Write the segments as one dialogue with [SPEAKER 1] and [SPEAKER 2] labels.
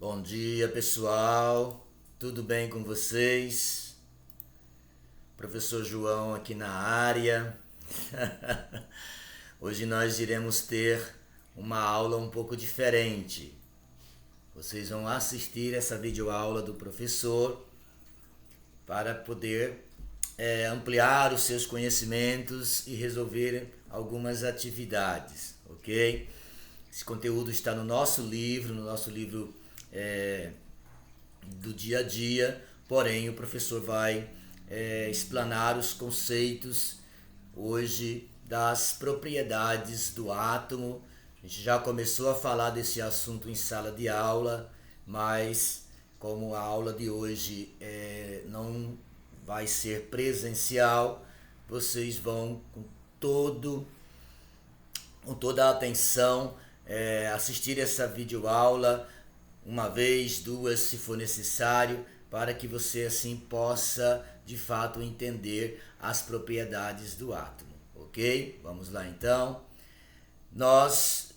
[SPEAKER 1] Bom dia, pessoal. Tudo bem com vocês? Professor João aqui na área. Hoje nós iremos ter uma aula um pouco diferente. Vocês vão assistir essa videoaula do professor para poder ampliar os seus conhecimentos e resolver algumas atividades, ok? Esse conteúdo está no nosso livro do dia a dia, porém o professor vai explanar os conceitos hoje das propriedades do átomo. A gente já começou a falar desse assunto em sala de aula, mas como a aula de hoje não vai ser presencial, vocês vão com toda a atenção assistir essa videoaula uma vez, duas, se for necessário, para que você assim possa de fato entender as propriedades do átomo, ok? Vamos lá então. Nós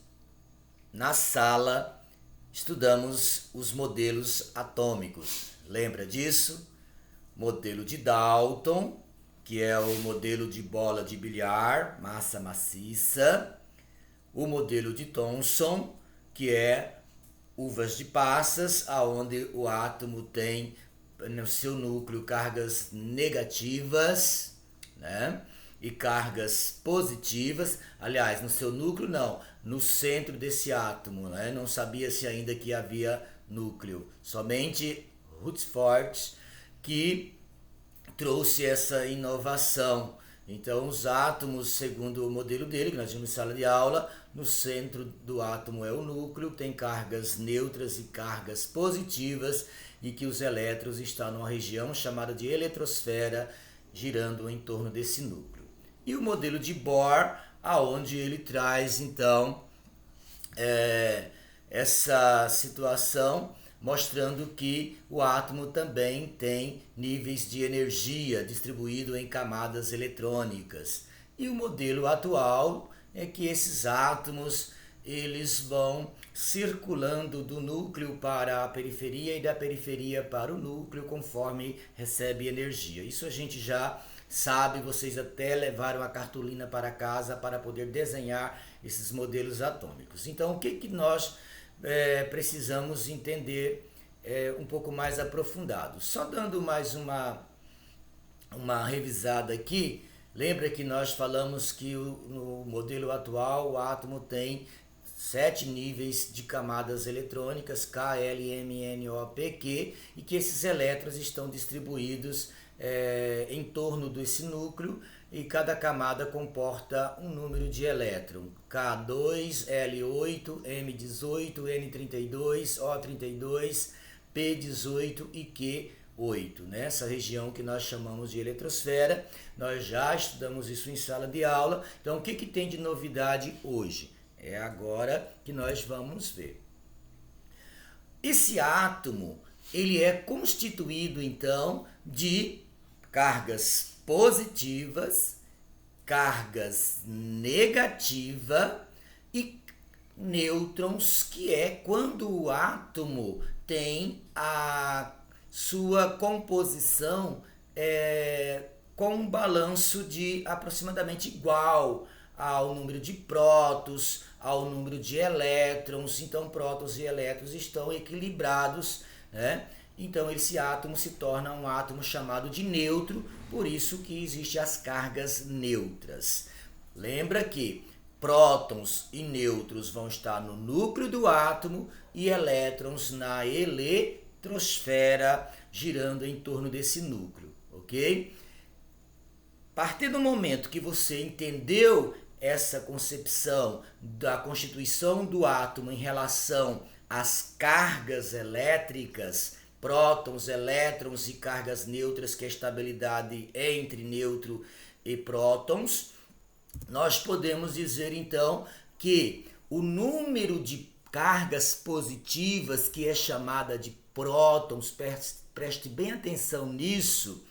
[SPEAKER 1] na sala estudamos os modelos atômicos. Lembra disso? Modelo de Dalton, que é o modelo de bola de bilhar, massa maciça. O modelo de Thomson, que é uvas de passas, aonde o átomo tem no seu núcleo cargas negativas, né? E cargas positivas. Aliás, no seu núcleo não, no centro desse átomo, né? Não sabia-se ainda que havia núcleo. Somente Rutherford que trouxe essa inovação. Então, os átomos, segundo o modelo dele, que nós vimos em sala de aula, no centro do átomo é o núcleo, tem cargas neutras e cargas positivas, e que os elétrons estão numa região chamada de eletrosfera, girando em torno desse núcleo. E o modelo de Bohr, aonde ele traz, então, essa situação, mostrando que o átomo também tem níveis de energia distribuído em camadas eletrônicas. E o modelo atual é que esses átomos eles vão circulando do núcleo para a periferia e da periferia para o núcleo conforme recebe energia. Isso a gente já sabe, vocês até levaram a cartolina para casa para poder desenhar esses modelos atômicos. Então, o que nós precisamos entender um pouco mais aprofundado. Só dando mais uma revisada aqui, lembra que nós falamos que no modelo atual o átomo tem 7 níveis de camadas eletrônicas, K, L, M, N, O, P, Q, e que esses elétrons estão distribuídos em torno desse núcleo, e cada camada comporta um número de elétrons, K2, L8, M18, N32, O32, P18 e Q8, nessa região que nós chamamos de eletrosfera. Nós já estudamos isso em sala de aula. Então, o que tem de novidade hoje? É agora que nós vamos ver. Esse átomo, ele é constituído, então, de cargas positivas, cargas negativas e nêutrons, que é quando o átomo tem a sua composição com um balanço de aproximadamente igual ao número de prótons, ao número de elétrons. Então, prótons e elétrons estão equilibrados, né? Então, esse átomo se torna um átomo chamado de neutro, por isso que existem as cargas neutras. Lembra que prótons e nêutrons vão estar no núcleo do átomo e elétrons na eletrosfera, girando em torno desse núcleo, ok? A partir do momento que você entendeu essa concepção da constituição do átomo em relação às cargas elétricas, prótons, elétrons e cargas neutras, que é a estabilidade entre nêutron e prótons, nós podemos dizer então que o número de cargas positivas, que é chamada de prótons, preste bem atenção nisso,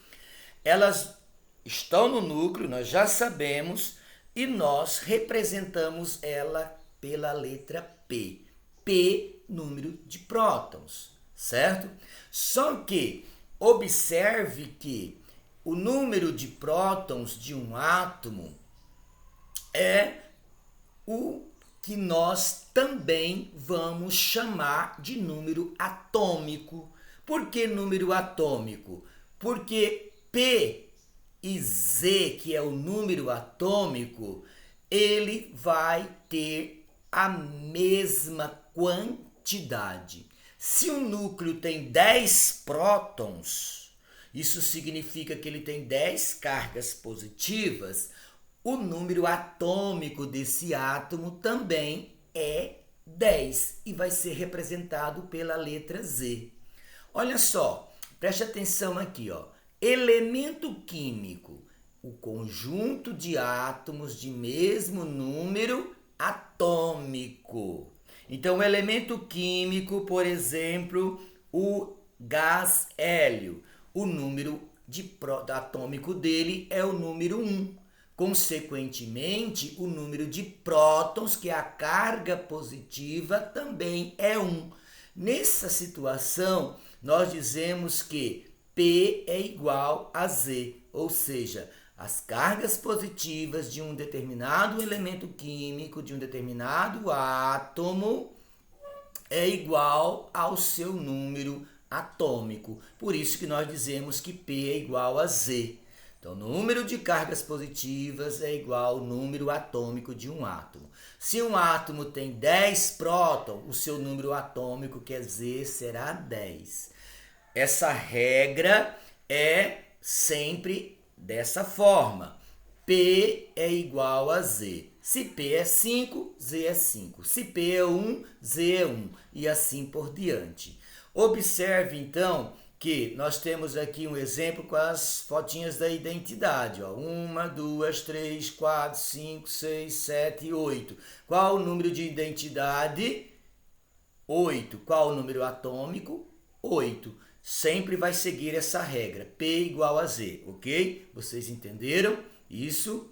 [SPEAKER 1] elas estão no núcleo, nós já sabemos, e nós representamos ela pela letra P. P número de prótons, certo? Só que observe que o número de prótons de um átomo é o que nós também vamos chamar de número atômico. Por que número atômico? Porque P e Z, que é o número atômico, ele vai ter a mesma quantidade. Se um núcleo tem 10 prótons, isso significa que ele tem 10 cargas positivas, o número atômico desse átomo também é 10 e vai ser representado pela letra Z. Olha só, preste atenção aqui, ó. Elemento químico, o conjunto de átomos de mesmo número atômico. Então, o elemento químico, por exemplo, o gás hélio, o número atômico dele é o número 1. Consequentemente, o número de prótons, que é a carga positiva, também é 1. Nessa situação, nós dizemos que P é igual a Z, ou seja, as cargas positivas de um determinado elemento químico, de um determinado átomo, é igual ao seu número atômico. Por isso que nós dizemos que P é igual a Z. Então, o número de cargas positivas é igual ao número atômico de um átomo. Se um átomo tem 10 prótons, o seu número atômico, que é Z, será 10. Essa regra é sempre dessa forma. P é igual a Z. Se P é 5, Z é 5. Se P é 1, Z é 1. E assim por diante. Observe, então, que nós temos aqui um exemplo com as fotinhas da identidade. 1, 2, 3, 4, 5, 6, 7, 8. Qual o número de identidade? 8. Qual o número atômico? 8. Sempre vai seguir essa regra. P igual a Z, ok? Vocês entenderam? Isso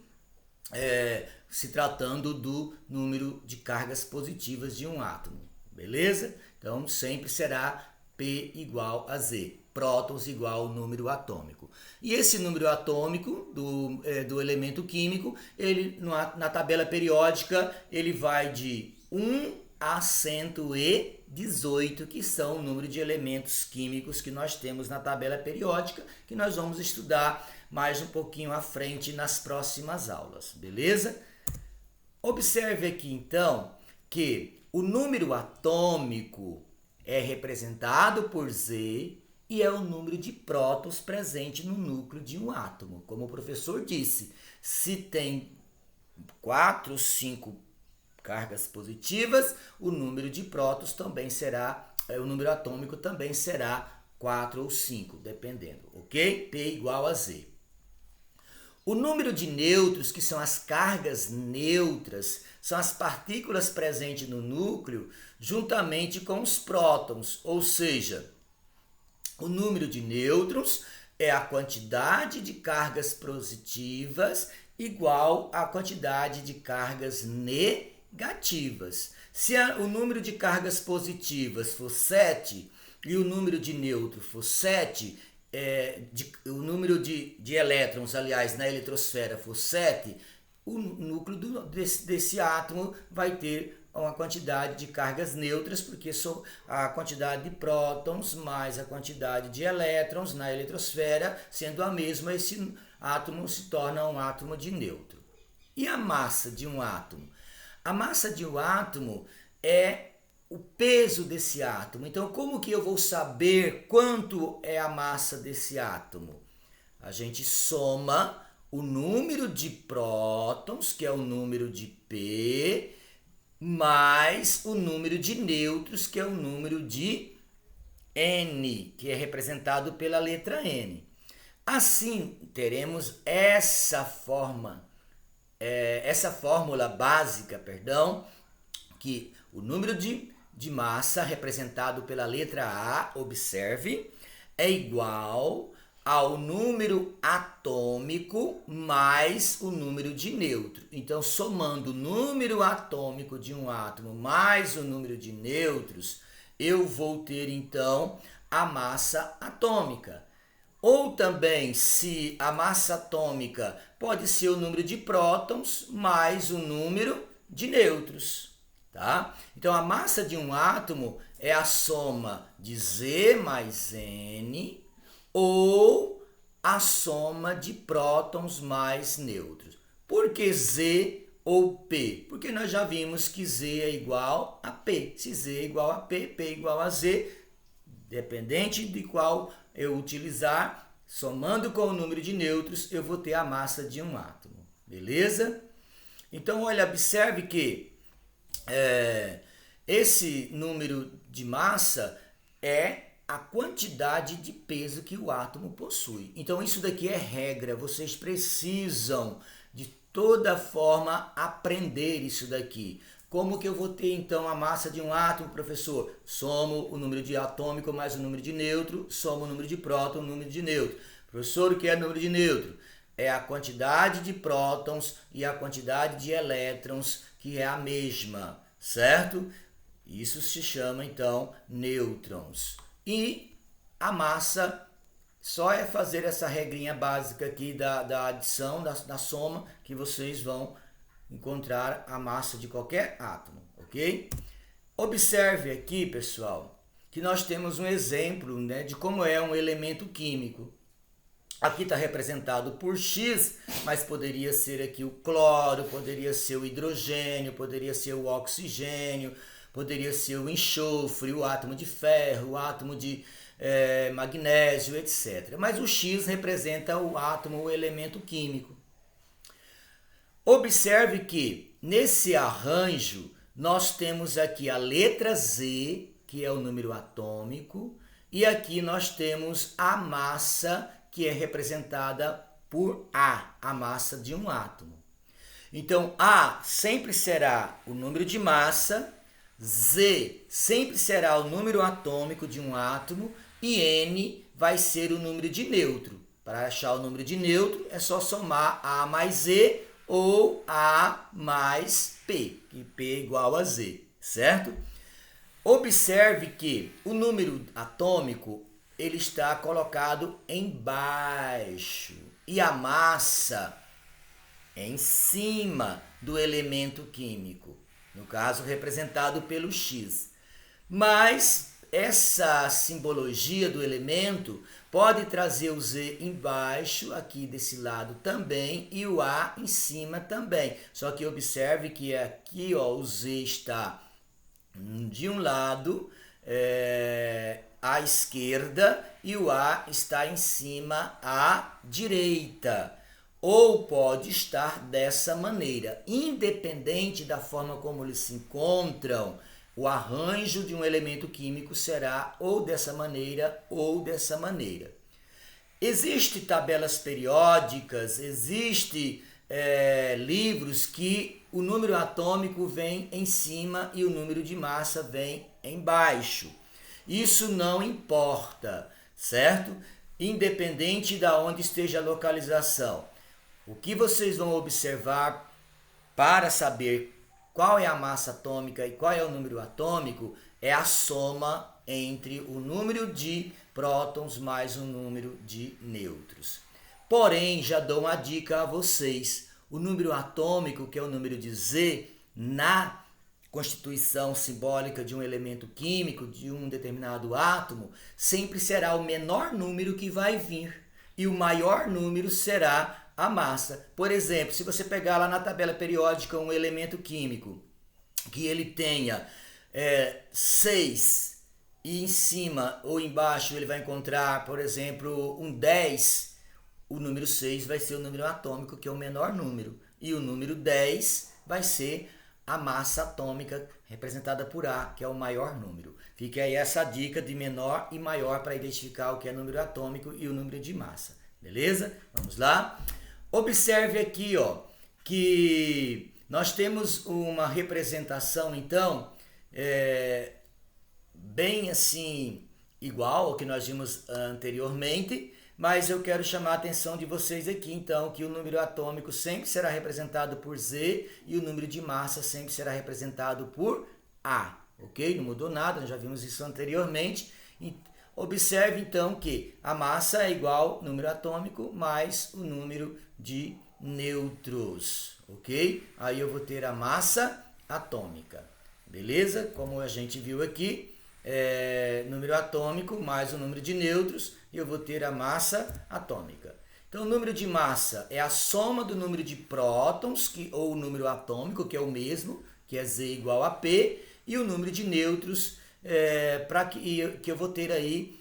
[SPEAKER 1] se tratando do número de cargas positivas de um átomo, beleza? Então, sempre será P igual a Z. Prótons igual ao número atômico. E esse número atômico do elemento químico, ele na tabela periódica, ele vai de 1 a 118, que são o número de elementos químicos que nós temos na tabela periódica, que nós vamos estudar mais um pouquinho à frente nas próximas aulas, beleza? Observe aqui, então, que o número atômico é representado por Z e é o número de prótons presente no núcleo de um átomo. Como o professor disse, se tem 4 ou 5 cargas positivas, o número de prótons também será, o número atômico também será 4 ou 5, dependendo, ok? P igual a Z. O número de nêutrons, que são as cargas neutras, são as partículas presentes no núcleo, juntamente com os prótons, ou seja, o número de nêutrons é a quantidade de cargas positivas igual à quantidade de cargas negativas. Se o número de cargas positivas for 7 e o número de nêutrons for 7, o número de elétrons, aliás, na eletrosfera for 7, o núcleo desse átomo vai ter uma quantidade de cargas neutras, porque a quantidade de prótons mais a quantidade de elétrons na eletrosfera, sendo a mesma, esse átomo se torna um átomo de nêutron. E a massa de um átomo? A massa de um átomo é o peso desse átomo. Então, como que eu vou saber quanto é a massa desse átomo? A gente soma o número de prótons, que é o número de P, mais o número de nêutrons, que é o número de N, que é representado pela letra N. Assim, teremos essa fórmula básica, que o número de massa representado pela letra A, observe, é igual ao número atômico mais o número de nêutron. Então, somando o número atômico de um átomo mais o número de nêutrons, eu vou ter então a massa atômica. Ou também, se a massa atômica pode ser o número de prótons mais o número de nêutrons, tá? Então, a massa de um átomo é a soma de Z mais N ou a soma de prótons mais nêutrons. Por que Z ou P? Porque nós já vimos que Z é igual a P. Se Z é igual a P, P é igual a Z, dependente de qual eu utilizar, somando com o número de nêutrons, eu vou ter a massa de um átomo. Beleza? Então, olha, observe que esse número de massa é a quantidade de peso que o átomo possui. Então, isso daqui é regra. Vocês precisam, de toda forma, aprender isso daqui. Como que eu vou ter, então, a massa de um átomo, professor? Somo o número de atômico mais o número de nêutron, somo o número de próton, o número de nêutron. Professor, o que é o número de nêutron? É a quantidade de prótons e a quantidade de elétrons, que é a mesma, certo? Isso se chama, então, nêutrons. E a massa, só é fazer essa regrinha básica aqui da adição, da soma, que vocês vão encontrar a massa de qualquer átomo, ok? Observe aqui, pessoal, que nós temos um exemplo, né, de como é um elemento químico. Aqui está representado por X, mas poderia ser aqui o cloro, poderia ser o hidrogênio, poderia ser o oxigênio, poderia ser o enxofre, o átomo de ferro, o átomo de magnésio, etc. Mas o X representa o átomo, o elemento químico. Observe que nesse arranjo nós temos aqui a letra Z, que é o número atômico, e aqui nós temos a massa, que é representada por a massa de um átomo. Então, A sempre será o número de massa, Z sempre será o número atômico de um átomo e N vai ser o número de nêutron. Para achar o número de nêutron é só somar A mais Z ou A mais P, que P é igual a Z, certo? Observe que o número atômico ele está colocado embaixo e a massa é em cima do elemento químico, no caso representado pelo X. Mas essa simbologia do elemento pode trazer o Z embaixo, aqui desse lado também, e o A em cima também. Só que observe que aqui ó, o Z está de um lado à esquerda e o A está em cima à direita. Ou pode estar dessa maneira. Independente da forma como eles se encontram, o arranjo de um elemento químico será ou dessa maneira ou dessa maneira. Existem tabelas periódicas, existem livros que o número atômico vem em cima e o número de massa vem embaixo. Isso não importa, certo? Independente de onde esteja a localização. O que vocês vão observar para saber qual é a massa atômica e qual é o número atômico é a soma entre o número de prótons mais o número de nêutrons. Porém, já dou uma dica a vocês. O número atômico, que é o número de Z, na constituição simbólica de um elemento químico, de um determinado átomo, sempre será o menor número que vai vir. E o maior número será a massa. Por exemplo, se você pegar lá na tabela periódica um elemento químico que ele tenha 6 e em cima ou embaixo ele vai encontrar, por exemplo, um 10, o número 6 vai ser o número atômico, que é o menor número, e o número 10 vai ser a massa atômica representada por A, que é o maior número. Fica aí essa dica de menor e maior para identificar o que é número atômico e o número de massa. Beleza? Vamos lá? Observe aqui, ó, que nós temos uma representação, então, bem assim, igual ao que nós vimos anteriormente, mas eu quero chamar a atenção de vocês aqui, então, que o número atômico sempre será representado por Z e o número de massa sempre será representado por A, ok? Não mudou nada, nós já vimos isso anteriormente. Observe, então, que a massa é igual ao número atômico mais o número de nêutrons, ok? Aí eu vou ter a massa atômica, beleza? Como a gente viu aqui, número atômico mais o número de nêutrons, e eu vou ter a massa atômica. Então, o número de massa é a soma do número de prótons, ou o número atômico, que é o mesmo, que é Z igual a P, e o número de nêutrons, que eu vou ter aí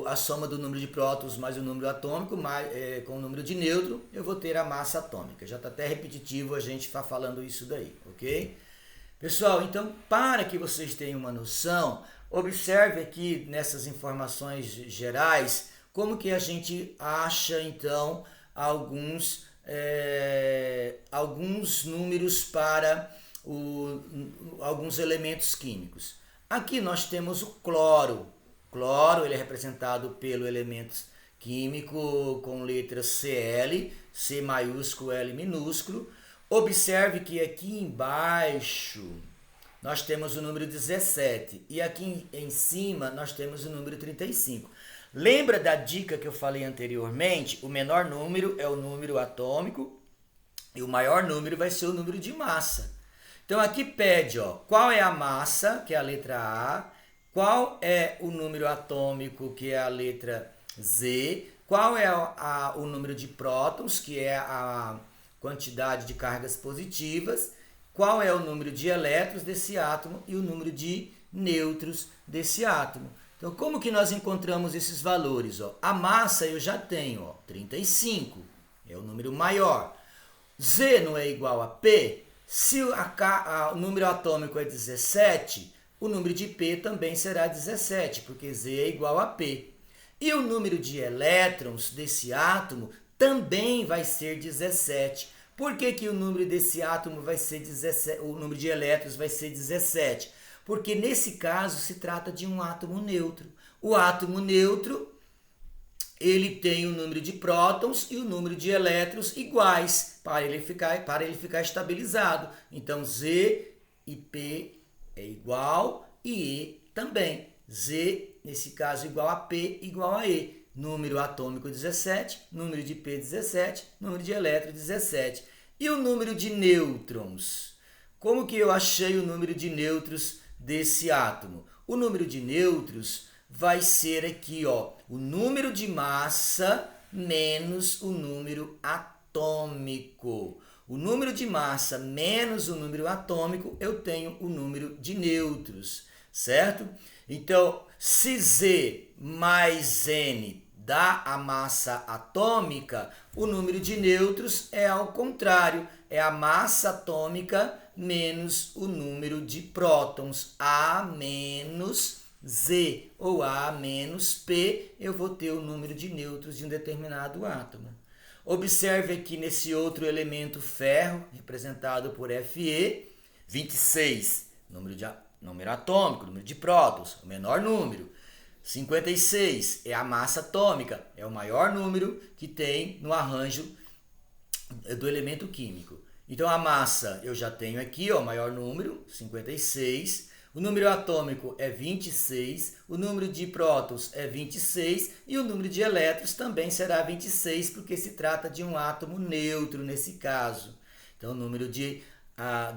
[SPEAKER 1] a soma do número de prótons mais o número atômico com o número de nêutron, eu vou ter a massa atômica. Já está até repetitivo a gente estar falando isso daí, ok? Pessoal, então, para que vocês tenham uma noção, observe aqui nessas informações gerais como que a gente acha, então, alguns números para alguns elementos químicos. Aqui nós temos o cloro. Cloro, ele é representado pelo elemento químico com letras Cl, C maiúsculo, L minúsculo. Observe que aqui embaixo nós temos o número 17 e aqui em cima nós temos o número 35. Lembra da dica que eu falei anteriormente? O menor número é o número atômico e o maior número vai ser o número de massa. Então aqui pede, qual é a massa, que é a letra A, qual é o número atômico, que é a letra Z, qual é o número de prótons, que é a quantidade de cargas positivas, qual é o número de elétrons desse átomo e o número de nêutrons desse átomo. Então, como que nós encontramos esses valores? A massa eu já tenho, 35, é o número maior. Z não é igual a P? Se o número atômico é 17, o número de P também será 17, porque Z é igual a P. E o número de elétrons desse átomo também vai ser 17. Por que que o número desse átomo vai ser 17, o número de elétrons vai ser 17? Porque nesse caso se trata de um átomo neutro. O átomo neutro, ele tem o número de prótons e o número de elétrons iguais para ele ficar estabilizado. Então Z e P é igual e E também. Z, nesse caso, igual a P igual a E. Número atômico 17, número de P 17, número de elétrons 17. E o número de nêutrons? Como que eu achei o número de nêutrons desse átomo? O número de nêutrons vai ser aqui, o número de massa menos o número atômico. O número de massa menos o número atômico, eu tenho o número de nêutrons, certo? Então, se Z mais N dá a massa atômica, o número de nêutrons é ao contrário, é a massa atômica menos o número de prótons, A menos Z, ou A menos P, eu vou ter o número de nêutrons de um determinado átomo. Observe aqui nesse outro elemento ferro, representado por Fe, 26, número atômico, número de prótons, o menor número. 56 é a massa atômica, é o maior número que tem no arranjo do elemento químico. Então a massa eu já tenho aqui, o maior número, 56. O número atômico é 26, o número de prótons é 26 e o número de elétrons também será 26, porque se trata de um átomo neutro nesse caso. Então o número de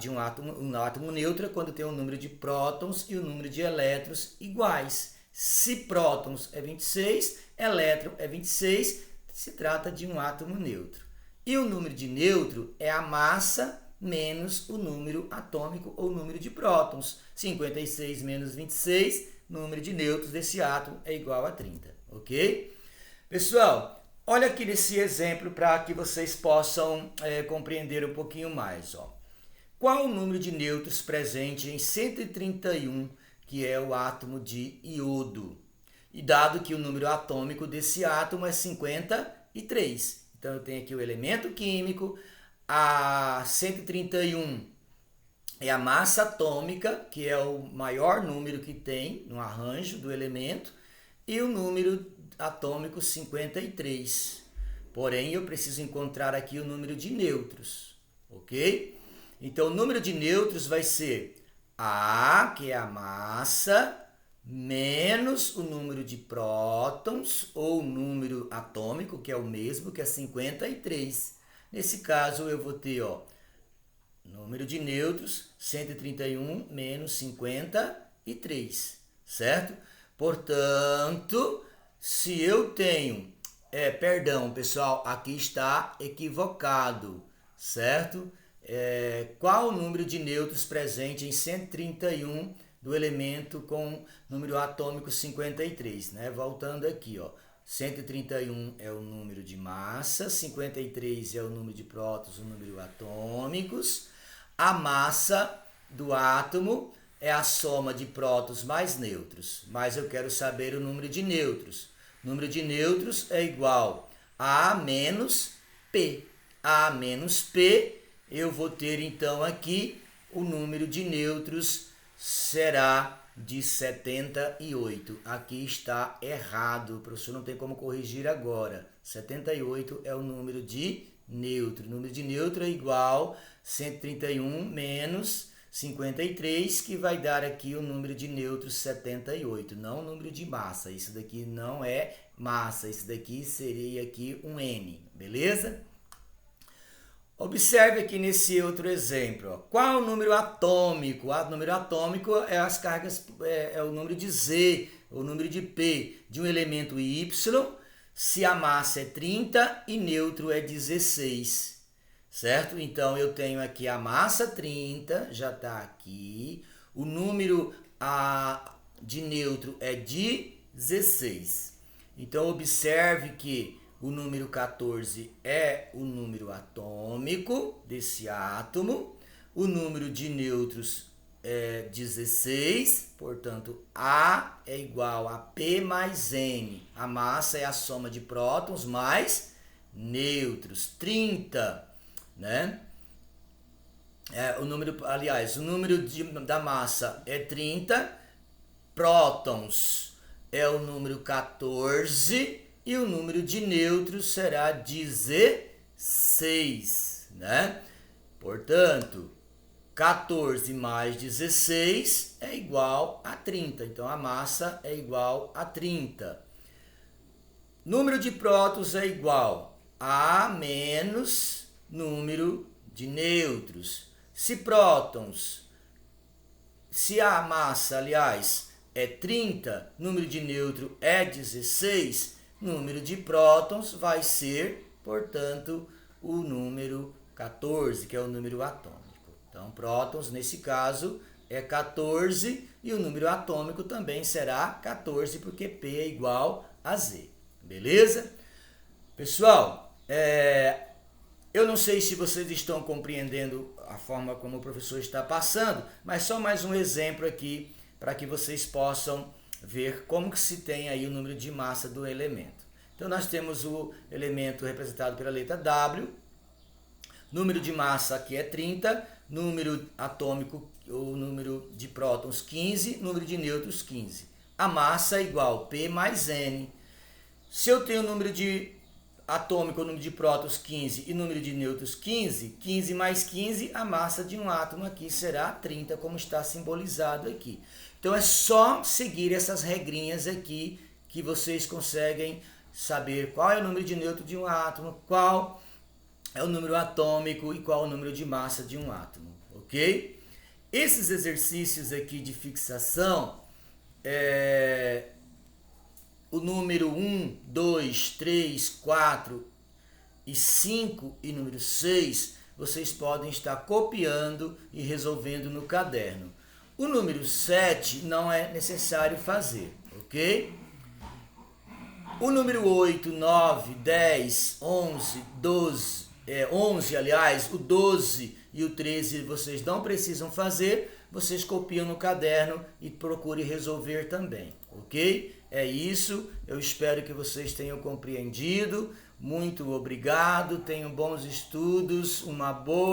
[SPEAKER 1] um átomo neutro é quando tem o número de prótons e o número de elétrons iguais. Se prótons é 26, elétron é 26, se trata de um átomo neutro. E o número de neutro é a massa menos o número atômico ou número de prótons. 56 menos 26, número de nêutrons desse átomo é igual a 30, ok? Pessoal, olha aqui nesse exemplo para que vocês possam compreender um pouquinho mais. Qual o número de nêutrons presente em 131, que é o átomo de iodo? E dado que o número atômico desse átomo é 53. Então, eu tenho aqui o elemento químico, a 131 é a massa atômica, que é o maior número que tem no arranjo do elemento, e o número atômico 53. Porém, eu preciso encontrar aqui o número de nêutrons, ok? Então, o número de nêutrons vai ser A, que é a massa, menos o número de prótons, ou o número atômico, que é o mesmo, que é 53. Nesse caso, eu vou ter, número de nêutrons, 131 menos 53, certo? Portanto, se eu tenho... perdão, pessoal, aqui está equivocado, certo? Qual o número de nêutrons presente em 131 do elemento com número atômico 53, né? Voltando aqui, 131 é o número de massa, 53 é o número de prótons, o número atômicos. A massa do átomo é a soma de prótons mais nêutrons, mas eu quero saber o número de nêutrons. O número de nêutrons é igual a menos P. A menos P, eu vou ter então aqui o número de nêutrons será de 78. Aqui está errado, o professor não tem como corrigir agora. 78 é o número de nêutron. O número de nêutron é igual a 131 menos 53, que vai dar aqui o número de nêutrons 78, não o número de massa. Isso daqui não é massa, isso daqui seria aqui um N, beleza? Observe aqui nesse outro exemplo. Qual o número atômico? O número atômico é as cargas, é o número de Z, o número de P de um elemento Y, se a massa é 30 e nêutron é 16. Certo? Então, eu tenho aqui a massa 30, já está aqui. O número de nêutron é 16. Então, observe que o número 14 é o número atômico desse átomo. O número de nêutrons é 16, portanto, A é igual a P mais N. A massa é a soma de prótons mais nêutrons, 30. Né? O número da massa é 30, prótons é o número 14 e o número de nêutrons será 16, né? Portanto, 14 mais 16 é igual a 30, então a massa é igual a 30. Número de prótons é igual a menos número de nêutrons. Se a massa, aliás, é 30, número de nêutron é 16, número de prótons vai ser, portanto, o número 14, que é o número atômico. Então, prótons, nesse caso, é 14 e o número atômico também será 14, porque P é igual a Z. Beleza? Pessoal, eu não sei se vocês estão compreendendo a forma como o professor está passando, mas só mais um exemplo aqui para que vocês possam ver como que se tem aí o número de massa do elemento. Então, nós temos o elemento representado pela letra W, número de massa aqui é 30, número atômico, ou número de prótons 15, número de nêutrons 15. A massa é igual a P mais N. Se eu tenho o número de atômico, o número de prótons 15 e número de nêutrons 15, 15 mais 15, a massa de um átomo aqui será 30, como está simbolizado aqui. Então, é só seguir essas regrinhas aqui que vocês conseguem saber qual é o número de nêutrons de um átomo, qual é o número atômico e qual é o número de massa de um átomo, ok? Esses exercícios aqui de fixação, o número 1, 2, 3, 4 e 5 e número 6, vocês podem estar copiando e resolvendo no caderno. O número 7 não é necessário fazer, ok? O número 8, 9, 10, 11, 12, 11, aliás, o 12 e o 13 vocês não precisam fazer, vocês copiam no caderno e procurem resolver também, ok? É isso, eu espero que vocês tenham compreendido. Muito obrigado, tenham bons estudos, uma boa